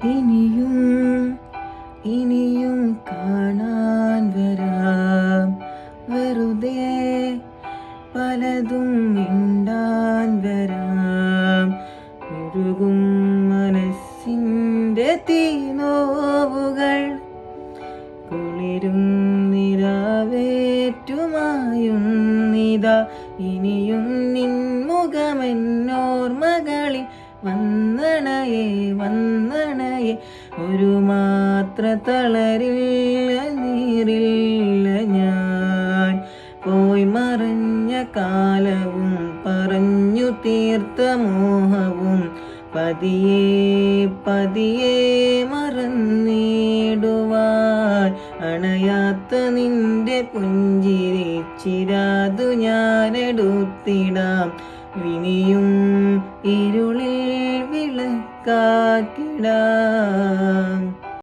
ഇനിയും ഇനിയും കാണാൻ വരാം, വെറുതെ പലതും മിണ്ടാൻ വരാം. ഉരുകും മനസ്സിൻ്റെ തീനോവുകൾ കുളിരും നിലാവേറ്റുമായുന്നിതാ. ഇനിയും നിൻമുഖമെന്നോർമകളിൽ വന്നണയേ വന്നണയേ. ഒരു മാത്ര തളരില്ല നീറില്ല ഞാൻ. പോയി മറഞ്ഞ കാലവും പറഞ്ഞു തീർത്ത മോഹവും പതിയെ പതിയെ മറന്നിടുവാൻ. അണയാത്ത നിന്റെ പുഞ്ചിരി ചിരാതു ഞാനെടുത്തിടാം. ഇനിയും ഇരുളിൽ വിളക്കാക്കിടാം.